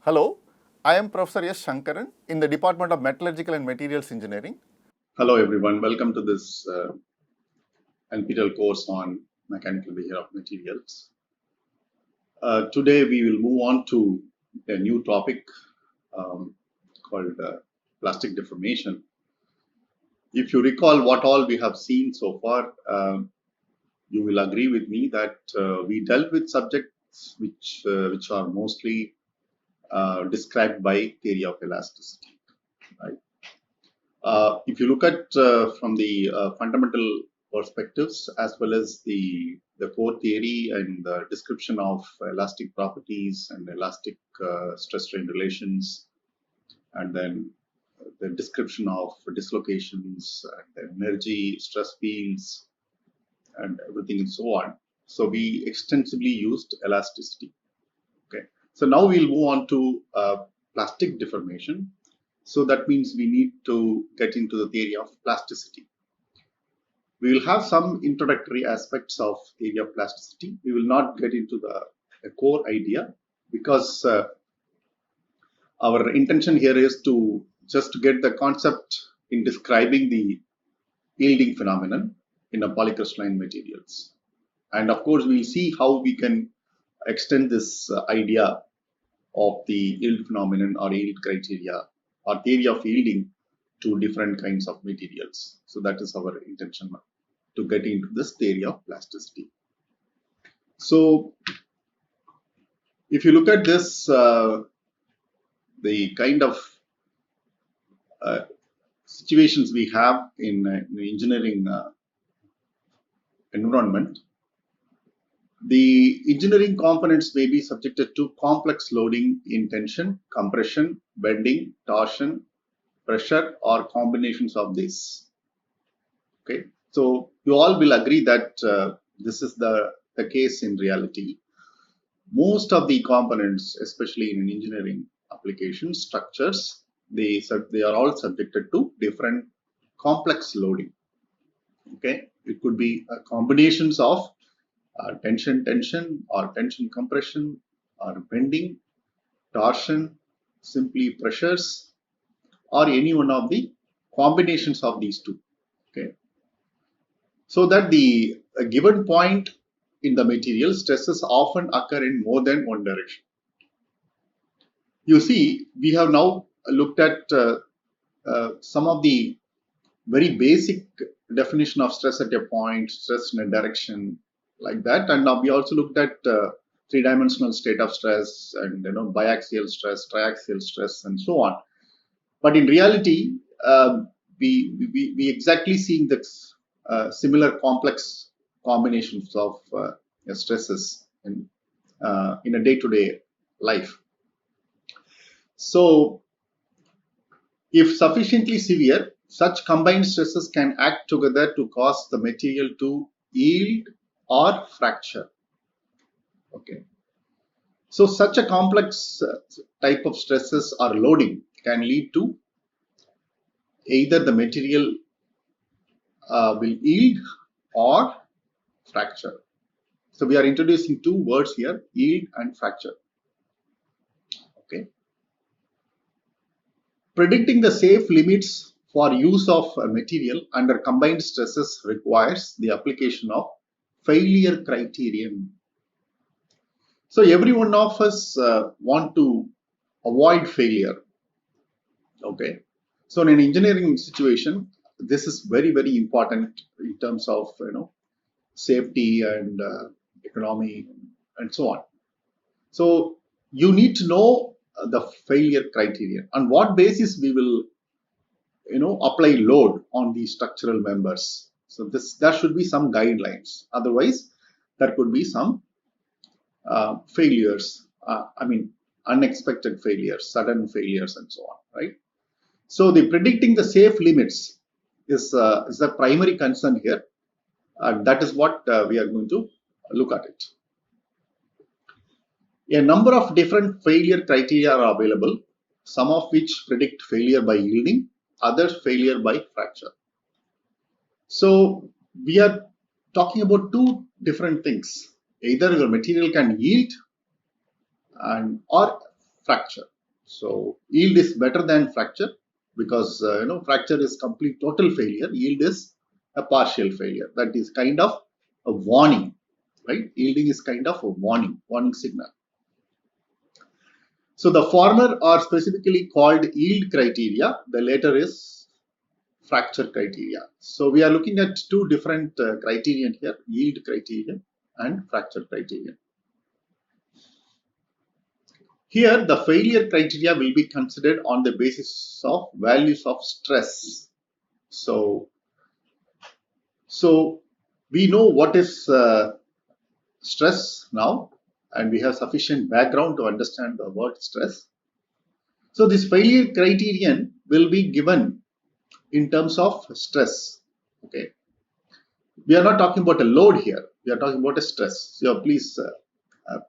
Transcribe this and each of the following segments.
Hello, I am Professor S. Shankaran in the Department of Metallurgical and Materials Engineering. Hello everyone, welcome to this NPTEL course on mechanical behavior of materials. Today we will move on to a new topic called plastic deformation. If you recall what all we have seen so far, you will agree with me that we dealt with subjects which are mostly described by theory of elasticity, right? If you look at from the fundamental perspectives as well as the core theory and the description of elastic properties and elastic stress strain relations, and then the description of dislocations and energy stress fields and everything and so on. So we extensively used elasticity. Okay, so now we'll move on to plastic deformation. So that means we need to get into the theory of plasticity. We will have some introductory aspects of theory of plasticity. We will not get into the core idea because our intention here is to just get the concept in describing the yielding phenomenon in a polycrystalline materials. And of course, we'll see how we can extend this idea of the yield phenomenon or yield criteria or theory of yielding to different kinds of materials. So that is our intention to get into this theory of plasticity. So if you look at this, the kind of situations we have in the engineering environment, the engineering components may be subjected to complex loading in tension, compression, bending, torsion, pressure, or combinations of these. Okay, so you all will agree that this is the case in reality. Most of the components, especially in engineering application structures, they are all subjected to different complex loading. Okay, it could be combinations of tension or tension compression or bending, torsion, simply pressures, or any one of the combinations of these two. Okay, so that the given point in the material, stresses often occur in more than one direction. You see, we have now looked at some of the very basic definition of stress at a point, stress in a direction, like that. And now we also looked at three-dimensional state of stress and biaxial stress, triaxial stress, and so on. But in reality, we exactly seeing the similar complex combinations of stresses in a day-to-day life. So, if sufficiently severe, such combined stresses can act together to cause the material to yield or fracture. Okay. So such a complex type of stresses or loading can lead to either the material will yield or fracture. So we are introducing two words here, yield and fracture. Okay. Predicting the safe limits for use of a material under combined stresses requires the application of failure criterion. So every one of us want to avoid failure. Okay. So in an engineering situation, this is very, very important in terms of safety and economy and so on. So you need to know the failure criterion, on what basis we will apply load on the structural members. So there should be some guidelines. Otherwise, there could be some failures. Unexpected failures, sudden failures, and so on. Right. So the predicting the safe limits is the primary concern here, and that is what we are going to look at it. A number of different failure criteria are available, some of which predict failure by yielding, others failure by fracture. So we are talking about two different things. Either your material can yield or fracture. So yield is better than fracture because fracture is complete total failure. Yield is a partial failure. That is kind of a warning, right? Yielding is kind of a warning signal. So the former are specifically called yield criteria. The latter is fracture criteria. So we are looking at two different criterion here: yield criterion and fracture criterion. Here, the failure criteria will be considered on the basis of values of stress. So we know what is stress now, and we have sufficient background to understand the word stress. So this failure criterion will be given in terms of stress. Okay, we are not talking about a load here. We are talking about a stress. So please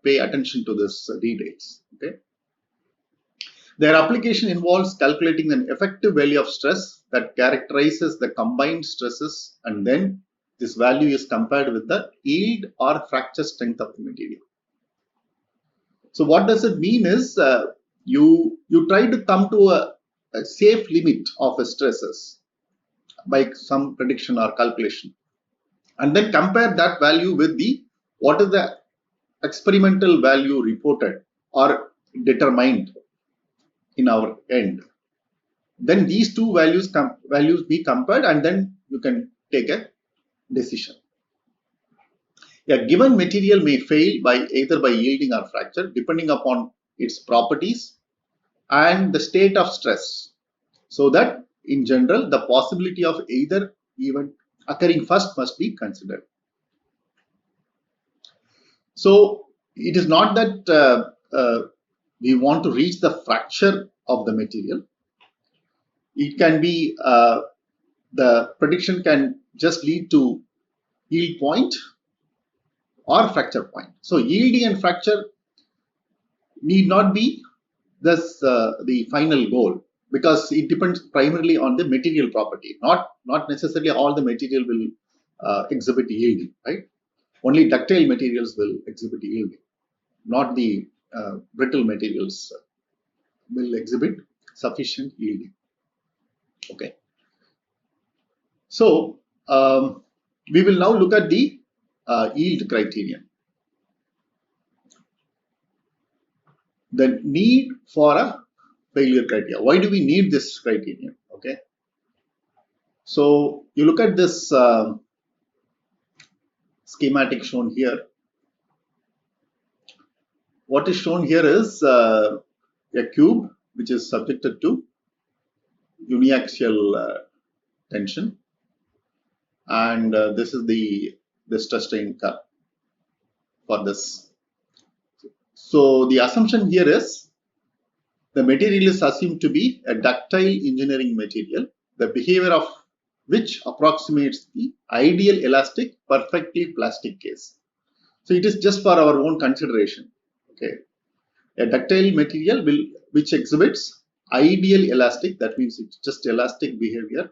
pay attention to this details. Okay. Their application involves calculating an effective value of stress that characterizes the combined stresses, and then this value is compared with the yield or fracture strength of the material. So what does it mean is you try to come to a safe limit of the stresses by some prediction or calculation, and then compare that value with what is the experimental value reported or determined in our end. Then these two values be compared, and then you can take a decision. A given material may fail either by yielding or fracture depending upon its properties and the state of stress. So that in general, the possibility of either event occurring first must be considered. So it is not that we want to reach the fracture of the material. It can be the prediction can just lead to yield point or fracture point. So yielding and fracture need not be the final goal, because it depends primarily on the material property. Not necessarily all the material will exhibit yielding, right? Only ductile materials will exhibit yielding, not the brittle materials will exhibit sufficient yielding. Okay. So we will now look at the yield criterion. The need for a failure criteria. Why do we need this criterion? Okay. So you look at this schematic shown here. What is shown here is a cube which is subjected to uniaxial tension, and this is the stress strain curve for this. So the assumption here is the material is assumed to be a ductile engineering material, the behavior of which approximates the ideal elastic perfectly plastic case. So it is just for our own consideration. Okay, a ductile material which exhibits ideal elastic, that means it's just elastic behavior,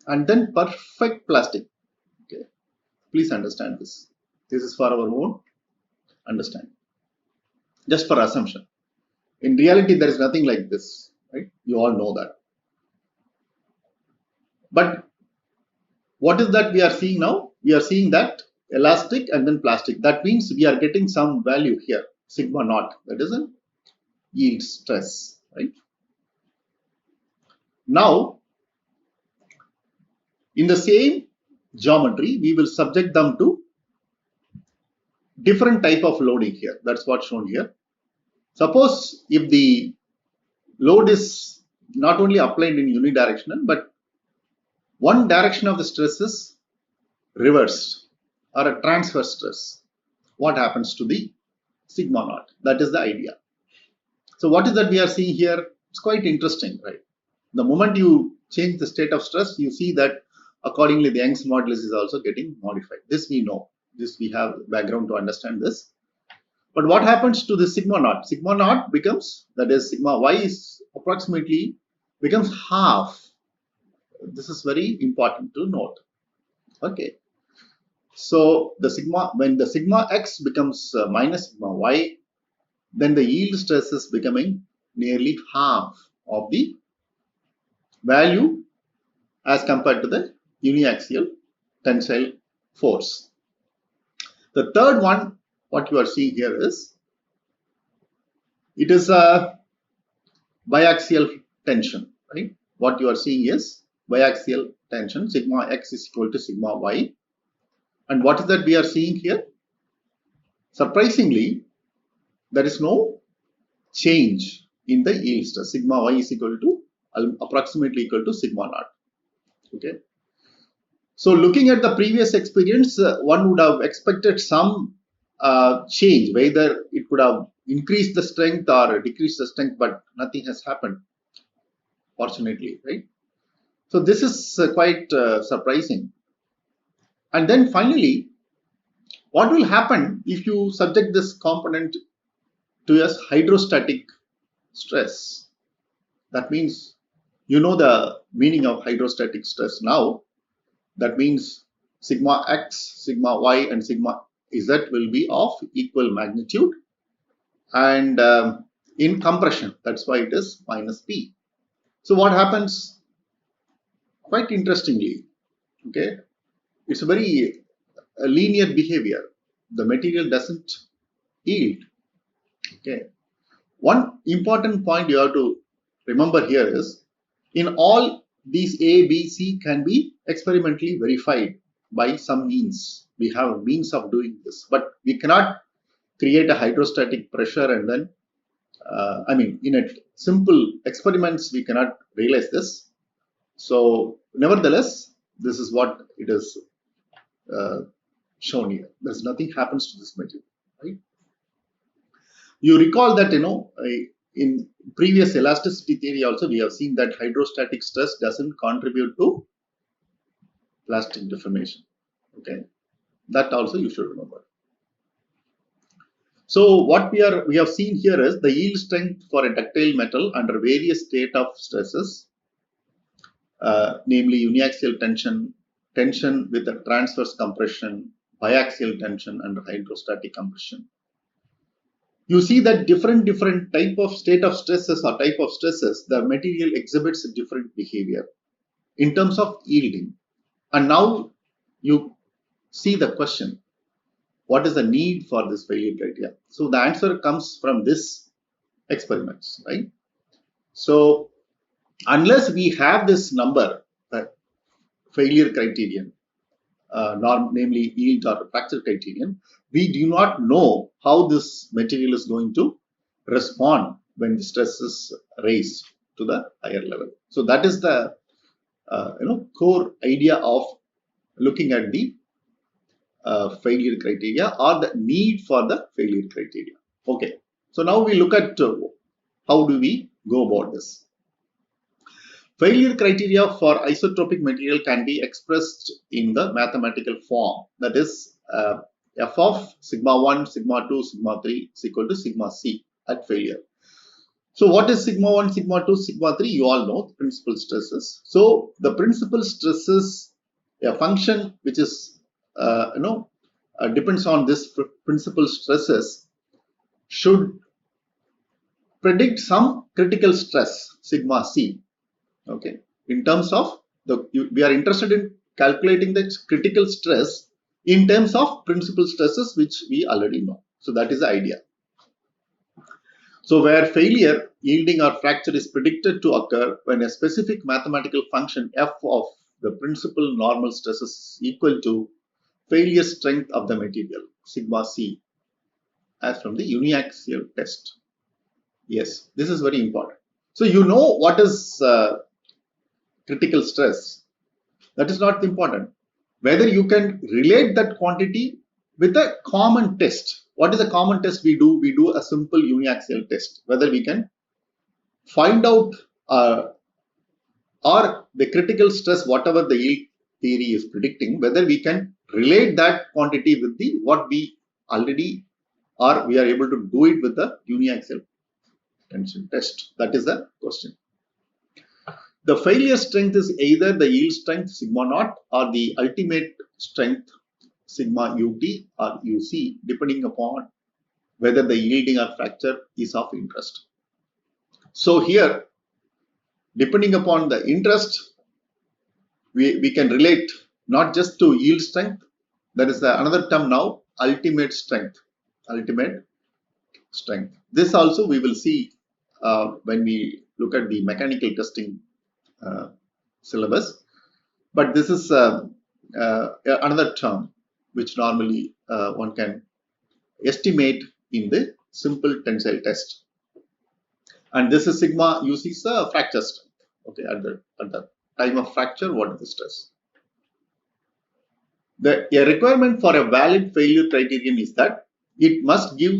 and then perfect plastic. Okay, please understand this. This is for our own understanding, just for assumption. In reality, there is nothing like this, right? You all know that. But what is that we are seeing now? We are seeing that elastic and then plastic. That means we are getting some value here, sigma naught. That is a yield stress, right? Now, in the same geometry, we will subject them to different type of loading here. That's what's shown here. Suppose if the load is not only applied in unidirectional, but one direction of the stress is reversed or a transverse stress, what happens to the sigma naught? That is the idea. So what is that we are seeing here? It's quite interesting, right? The moment you change the state of stress, you see that accordingly the Young's modulus is also getting modified. This we know. This we have background to understand this. But what happens to the sigma naught? Sigma naught becomes, that is sigma y is approximately becomes half. This is very important to note. Okay. So the sigma, when the sigma x becomes minus sigma y, then the yield stress is becoming nearly half of the value as compared to the uniaxial tensile force. The third one, what you are seeing here is, it is a biaxial tension, right? What you are seeing is biaxial tension, sigma x is equal to sigma y. And what is that we are seeing here? Surprisingly, there is no change in the yield stress. Sigma y is equal to approximately equal to sigma naught. Okay. So looking at the previous experience, one would have expected some change, whether it could have increased the strength or decreased the strength, but nothing has happened, fortunately, right? So this is quite surprising. And then finally, what will happen if you subject this component to a hydrostatic stress? That means you know the meaning of hydrostatic stress now. That means sigma x, sigma y, and sigma z will be of equal magnitude. And in compression, that's why it is minus p. So what happens? Quite interestingly, okay, it's a very linear behavior. The material doesn't yield. Okay. One important point you have to remember here is, in all these A, B, C can be experimentally verified by some means. We have means of doing this, but we cannot create a hydrostatic pressure and then, in a simple experiments, we cannot realize this. So, nevertheless, this is what it is shown here. There's nothing happens to this material, right? You recall that, in previous elasticity theory also, we have seen that hydrostatic stress doesn't contribute to plastic deformation. Okay, that also you should remember. So what we have seen here is the yield strength for a ductile metal under various state of stresses, namely uniaxial tension, tension with a transverse compression, biaxial tension, and hydrostatic compression. You see that different type of state of stresses or type of stresses, the material exhibits different behavior in terms of yielding. And now you see the question, what is the need for this failure criteria? So the answer comes from this experiments, right? So unless we have this number, that failure criterion, namely yield or fracture criterion, we do not know how this material is going to respond when the stress is raised to the higher level. So that is the core idea of looking at the failure criteria or the need for the failure criteria. Okay, so now we look at how do we go about this. Failure criteria for isotropic material can be expressed in the mathematical form, that is f of sigma 1, sigma 2, sigma 3 is equal to sigma c at failure. So what is sigma 1, sigma 2, sigma 3? You all know principal stresses. So the principal stresses, a function which is depends on this principal stresses, should predict some critical stress sigma c. Okay, in terms of we are interested in calculating the critical stress in terms of principal stresses which we already know. So that is the idea. So where failure, yielding or fracture is predicted to occur when a specific mathematical function f of the principal normal stresses is equal to failure strength of the material sigma c, as from the uniaxial test. Yes, this is very important. So you know what is critical stress. That is not important. Whether you can relate that quantity with a common test. What is a common test we do? We do a simple uniaxial test. Whether we can find out or the critical stress, whatever the yield theory is predicting, whether we can relate that quantity with the what we already, or we are able to do it with the uniaxial tension test. That is the question. The failure strength is either the yield strength sigma naught or the ultimate strength sigma ut or uc, depending upon whether the yielding or fracture is of interest. So here, depending upon the interest, we can relate not just to yield strength. That is another term now, ultimate strength. Ultimate strength. This also we will see when we look at the mechanical testing syllabus. But this is another term which normally one can estimate in the simple tensile test. And this is sigma UC is a fracture strength. Okay, at the time of fracture, what is the stress? A requirement for a valid failure criterion is that it must give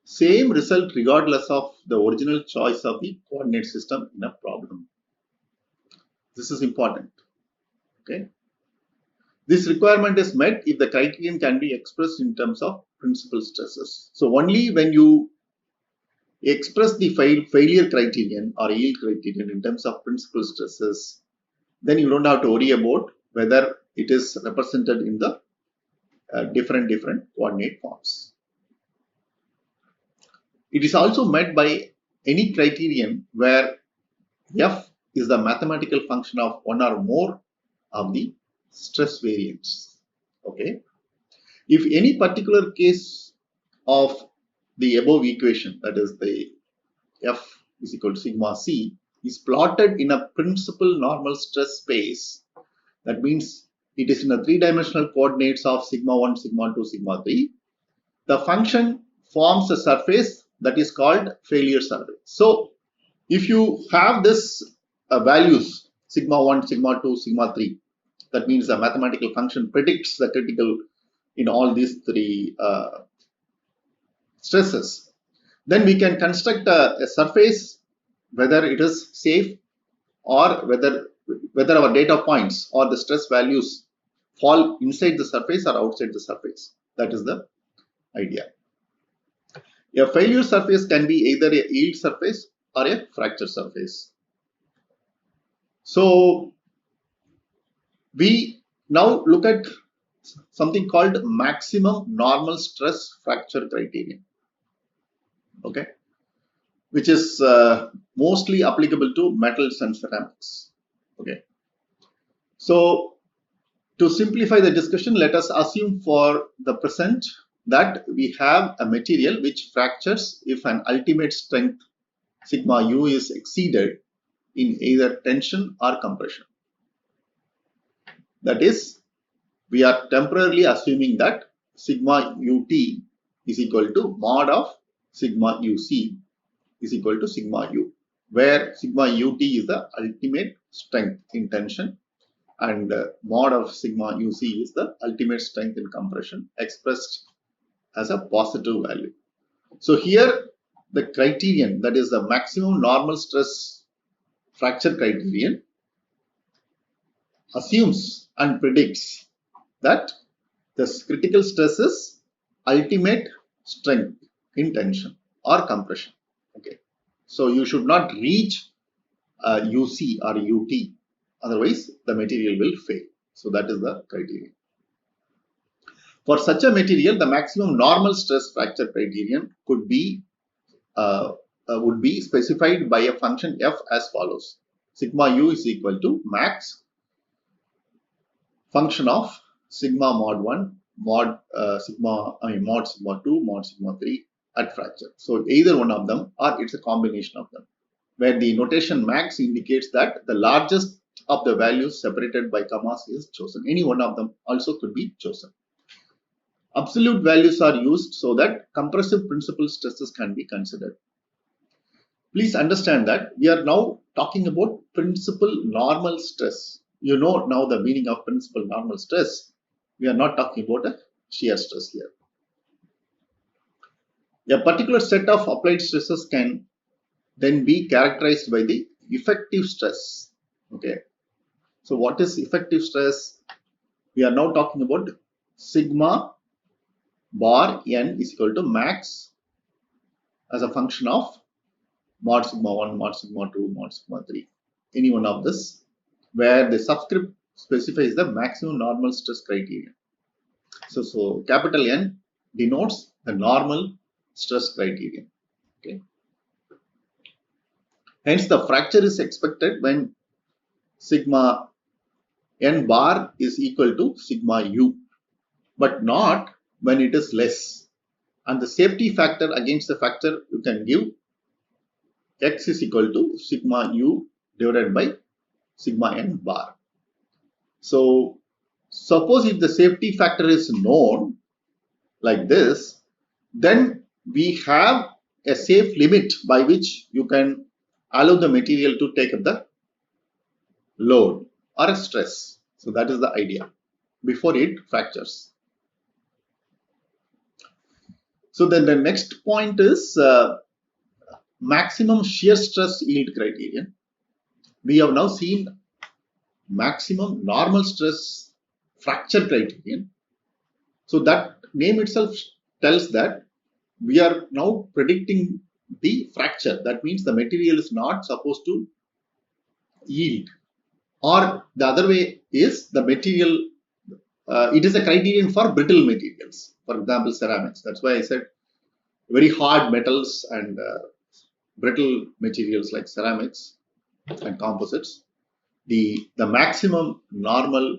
same result regardless of the original choice of the coordinate system in a problem. This is important. Okay. This requirement is met if the criterion can be expressed in terms of principal stresses. So only when you express the failure criterion or yield criterion in terms of principal stresses, then you don't have to worry about whether it is represented in the different coordinate forms. It is also met by any criterion where f is the mathematical function of one or more of the stress variants. Okay. If any particular case of the above equation, that is the f is equal to sigma c, is plotted in a principal normal stress space, that means it is in a three-dimensional coordinates of sigma 1, sigma 2, sigma 3, the function forms a surface that is called failure surface. So if you have this values sigma 1, sigma 2, sigma 3, that means the mathematical function predicts the critical in all these three stresses, then we can construct a surface, whether it is safe or whether our data points or the stress values fall inside the surface or outside the surface. That is the idea. A failure surface can be either a yield surface or a fracture surface. So we now look at something called maximum normal stress fracture criterion. Okay, which is mostly applicable to metals and ceramics. Okay, so to simplify the discussion, let us assume for the present that we have a material which fractures if an ultimate strength sigma u is exceeded in either tension or compression. That is, we are temporarily assuming that sigma ut is equal to mod of sigma uc is equal to sigma u, where sigma ut is the ultimate strength in tension and mod of sigma uc is the ultimate strength in compression expressed as a positive value. So here the criterion, that is the maximum normal stress fracture criterion, assumes and predicts that the critical stress is ultimate strength in tension or compression. Okay, so you should not reach UC or UT, otherwise the material will fail. So that is the criterion. For such a material, the maximum normal stress fracture criterion could be would be specified by a function f as follows: sigma u is equal to max function of sigma mod 1 mod mod sigma 2 mod sigma 3 at fracture. So either one of them or it's a combination of them, where the notation max indicates that the largest of the values separated by commas is chosen. Any one of them also could be chosen. Absolute values are used so that compressive principal stresses can be considered. Please understand that we are now talking about principal normal stress. You know now the meaning of principal normal stress. We are not talking about a shear stress here. A particular set of applied stresses can then be characterized by the effective stress. Okay. So what is effective stress? We are now talking about sigma bar n is equal to max as a function of mod sigma 1, mod sigma 2, mod sigma 3. Any one of this, where the subscript specifies the maximum normal stress criterion. So capital N denotes the normal stress criterion. Okay. Hence, the fracture is expected when sigma n bar is equal to sigma u, but not when it is less. And the safety factor against the factor you can give x is equal to sigma u divided by sigma n bar. So suppose if the safety factor is known like this, then we have a safe limit by which you can allow the material to take up the load or a stress. So that is the idea before it fractures. So then the next point is maximum shear stress yield criterion. We have now seen maximum normal stress fracture criterion. So that name itself tells that we are now predicting the fracture. That means the material is not supposed to yield, or the other way is the material, it is a criterion for brittle materials, for example ceramics. That's why I said very hard metals and brittle materials like ceramics and composites, the maximum normal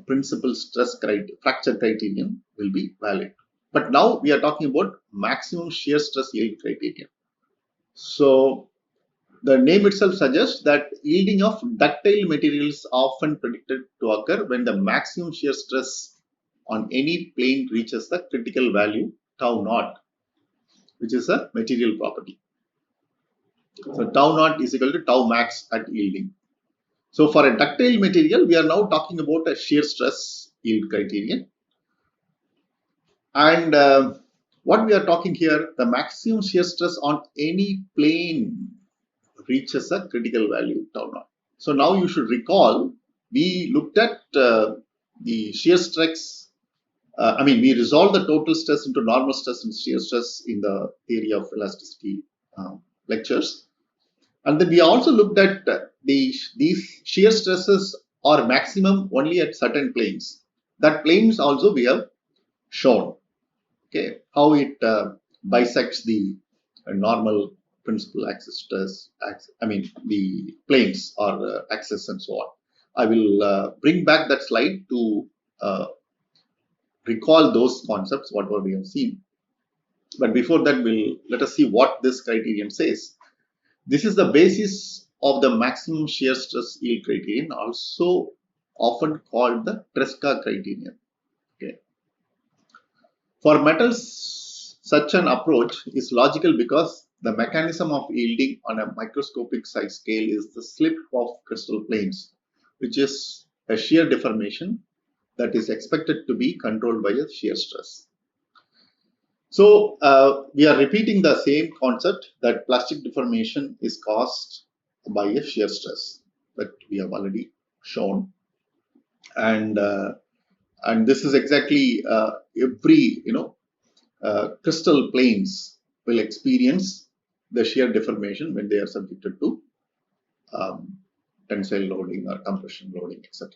principal stress fracture criterion will be valid. But now we are talking about maximum shear stress yield criterion. So the name itself suggests that yielding of ductile materials is often predicted to occur when the maximum shear stress on any plane reaches the critical value tau naught, which is a material property. So tau naught is equal to tau max at yielding. So for a ductile material, we are now talking about a shear stress yield criterion. And what we are talking here, the maximum shear stress on any plane reaches a critical value tau naught. So now you should recall, we looked at the shear stress. We resolved the total stress into normal stress and shear stress in the theory of elasticity lectures. And then we also looked at these shear stresses are maximum only at certain planes. That planes also we have shown. Okay, how it bisects the normal principal axis stress, the planes or axis and so on. I will bring back that slide to recall those concepts, whatever we have seen. But before that, let us see what this criterion says. This is the basis of the maximum shear stress yield criterion, also often called the Tresca criterion. Okay. For metals, such an approach is logical because the mechanism of yielding on a microscopic size scale is the slip of crystal planes, which is a shear deformation that is expected to be controlled by a shear stress. So we are repeating the same concept that plastic deformation is caused by a shear stress that we have already shown, and this is exactly every crystal planes will experience the shear deformation when they are subjected to tensile loading or compression loading, etc.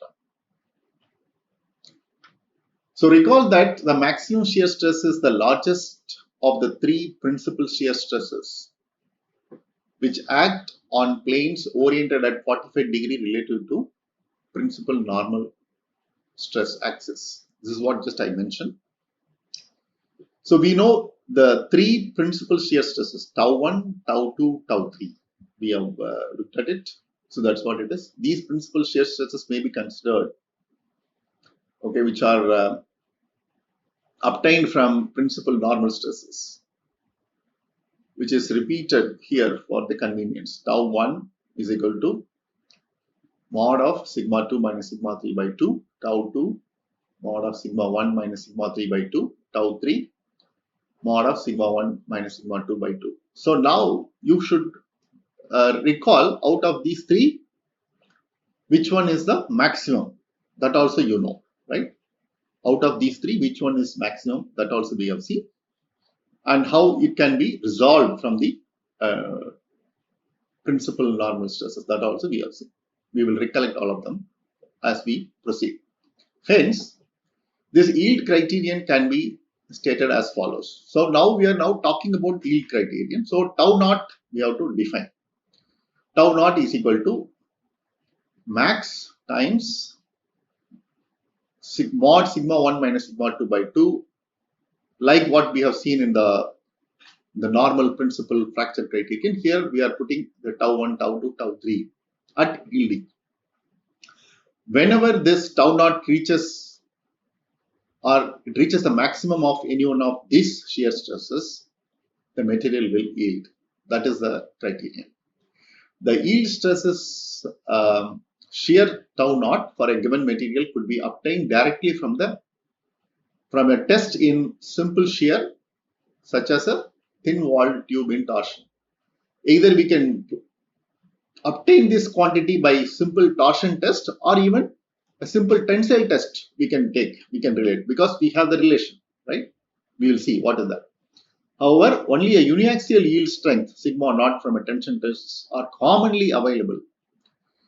So recall that the maximum shear stress is the largest of the three principal shear stresses which act on planes oriented at 45 degrees relative to principal normal stress axis. This is what just I mentioned. So we know the three principal shear stresses, tau 1, tau 2, tau 3. We have looked at it. So that's what it is. These principal shear stresses may be considered, okay, which are obtained from principal normal stresses, which is repeated here for the convenience. Tau 1 is equal to mod of sigma 2 minus sigma 3 by 2, tau 2 mod of sigma 1 minus sigma 3 by 2, tau 3 mod of sigma 1 minus sigma 2 by 2. So now you should recall out of these three, which one is the maximum. That also you know, right? Out of these three, which one is maximum, that also we have seen, and how it can be resolved from the principal normal stresses, that also we have seen. We will recollect all of them as we proceed. Hence, this yield criterion can be stated as follows. So now we are now talking about yield criterion. So tau naught we have to define. tau naught is equal to max times mod sigma 1 minus sigma 2 by 2, like what we have seen in the normal principal fracture criterion. Here we are putting the tau 1, tau 2, tau 3 at yielding. Whenever this tau naught reaches the maximum of any one of these shear stresses, the material will yield. That is the criterion. The yield stresses shear tau naught for a given material could be obtained directly from a test in simple shear, such as a thin walled tube in torsion. Either we can obtain this quantity by simple torsion test, or even a simple tensile test we can relate, because we have the relation, right? We will see what is that. However, only a uniaxial yield strength sigma naught from a tension test are commonly available,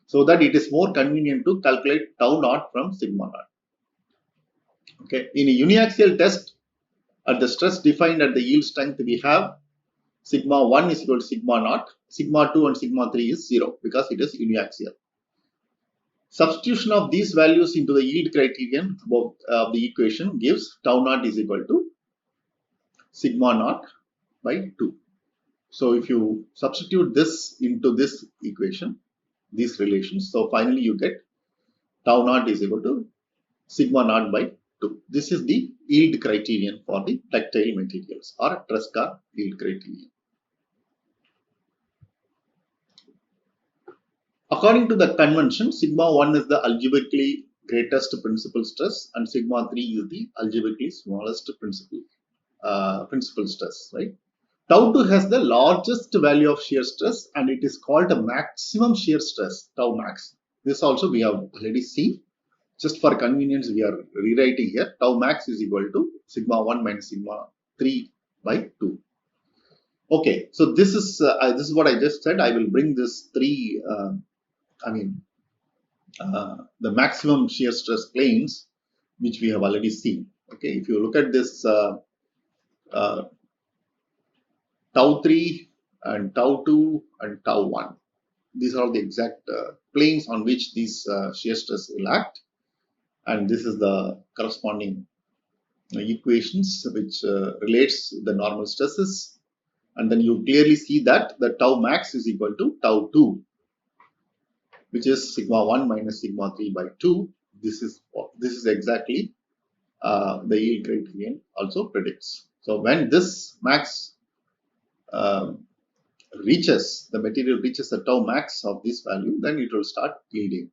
so that it is more convenient to calculate tau naught from sigma naught. Okay, in a uniaxial test, at the stress defined at the yield strength, we have sigma 1 is equal to sigma naught, sigma 2 and sigma 3 is 0 because it is uniaxial. Substitution of these values into the yield criterion of the equation gives tau naught is equal to sigma naught by 2. So if you substitute this into this equation, these relations, so finally you get tau naught is equal to sigma naught by 2. This is the yield criterion for the ductile materials, or Tresca yield criterion. According to the convention, sigma 1 is the algebraically greatest principal stress and sigma 3 is the algebraically smallest principal stress, right? Tau 2 has the largest value of shear stress and it is called a maximum shear stress, tau max. This also we have already seen. Just for convenience, we are rewriting here. Tau max is equal to sigma 1 minus sigma 3 by 2. Okay, so this is what I just said. I will bring this the maximum shear stress planes, which we have already seen. Okay, if you look at this tau 3 and tau 2 and tau 1, these are the exact planes on which these shear stress will act, and this is the corresponding equations which relates the normal stresses, and then you clearly see that the tau max is equal to tau 2, which is sigma 1 minus sigma 3 by 2. This is exactly the yield criterion also predicts. So when this max the material reaches the tau max of this value, then it will start yielding.